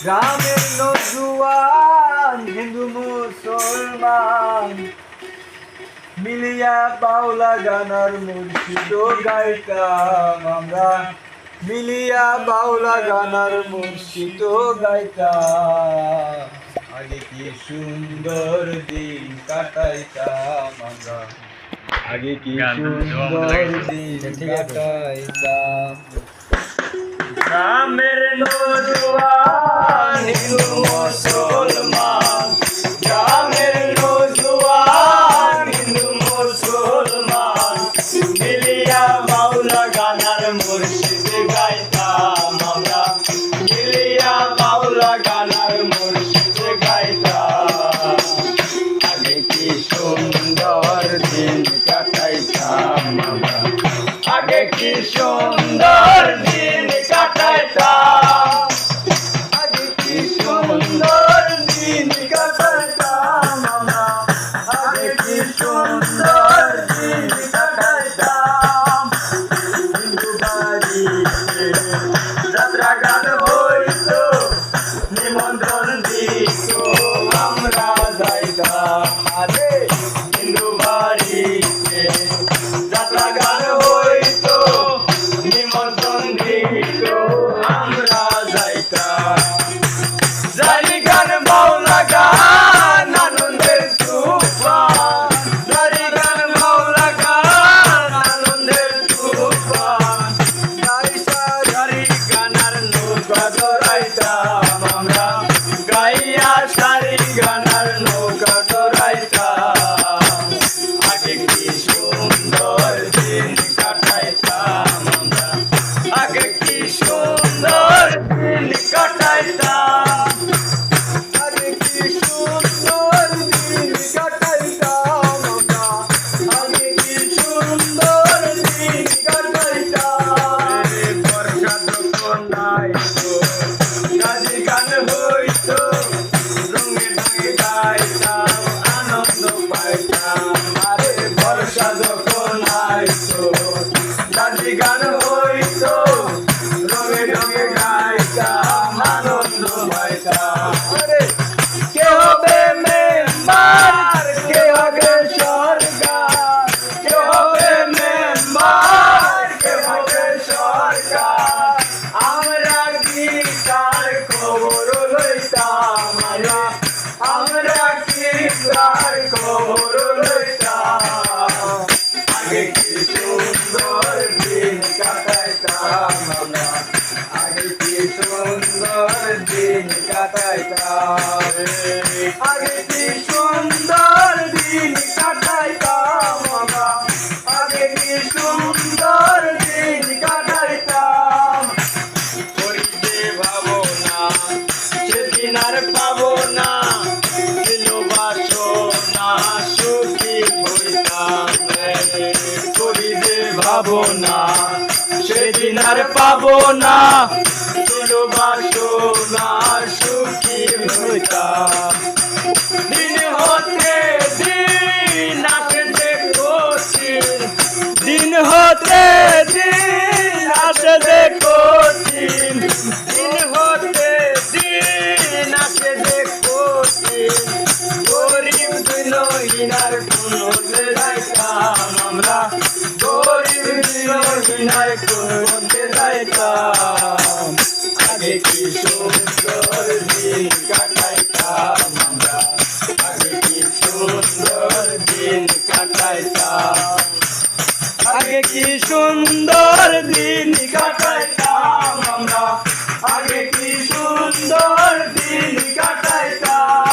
গ্রামের নজুয়ান হিন্দু মুসলমান মিলিয়া বাউলা গানার মুর্শিদ গাইতাম আমরা, মিলিয়া বাউলা গানার মুর্শিদ গাইতাম। আগে কি সুন্দর দিন কাটাইতাম আমরা, আগে কি সুন্দর দিন কাটাইতাম। গ্রামের নজওয়ান হিন্দু মুসলমান, গ্রামের নজওয়ান হিন্দু মুসলমান মিলিয়া বাউলা গানার মুর্শিদ গাইতাম আমরা, মিলিয়া বাউলা গানার মুর্শিদ গাইতাম। আগে কি সুন্দর দিন কাটাইতাম আমরা, আগে কি সুন্দর দিন কাটাইতাম, আগে কি সুন্দর দিন কাটাইতাম আমরা, আগে কি সুন্দর দিন কাটাইতাম। হিন্দু বাড়িতে যাত্রা গান হইতো, নিমন্ত্রণ দিত আমরা যাইতাম। আরে হিন্দু বাড়িতে যাত্রা গান হইতো, নিমন্ত্রণ দিত আমরা যাইতাম। জানি গান বাউলা গান আনন্দের তুফান, জানি গান বাউলা গান আনন্দের তুফান। গাইসা জারি গানার নৌকা ডরাইতাম আমরা, গাইয়া সারি গানার নৌকা ডরাইতাম। আগে কি সুন্দর দিন কাটাইতাম আমরা, আগে কি সুন্দর দিন কাটাইতাম, আগে কি সুন্দর দিন কাটাইতাম আমরা, আগে কি সুন্দর দিন কাটাইতাম। বর্ষা যখন আইতো গাজি গান হইতো, রঙে রঙে গাইতাম আনন্দ পাইতাম। আরে বর্ষা যখন আইতো গাজি গান হইতো, রঙে রঙে গাইতাম আনন্দ পাইতাম। আরে কে হবে মেম্বার, কে হবে সরকার, কে হবে মেম্বার, কে হবে সরকার, আমরা কি তার খবর লইতাম আমরা, আমরা কি তার খবর লইতাম। আগে কি সুন্দর দিন কাটাইতাম আমরা, আগে কি সুন্দর দিন কাটাইতাম, আগে কি সুন্দর দিন কাটাইতাম আমরা, আগে কি সুন্দর দিন কাটাইতাম। করিতে ভাবনা সেদিন আর পাবো না, ছিল বাসনা সুখী হইতাম। করিতে ভাবনা সেদিন আর পাবো না, ছিল বাসনা সুখী হইতাম। দিন হতে দিন আসে যে কঠিন, দিন হতে দিন আসে যে কঠিন, দিন হতে দিন আসে যে কঠিন। গরিব দিনহীনার কোনোতে যাইতাম আমরা, গরিব দিনহীনার কোনোতে যাইতাম। আগে কি সুন্দর দিন কাটাইতাম আমরা, আগে কি সুন্দর দিন কাটাইতাম, আগে কি সুন্দর দিন কাটাইতাম আমরা, আগে কি সুন্দর দিন কাটাইতাম।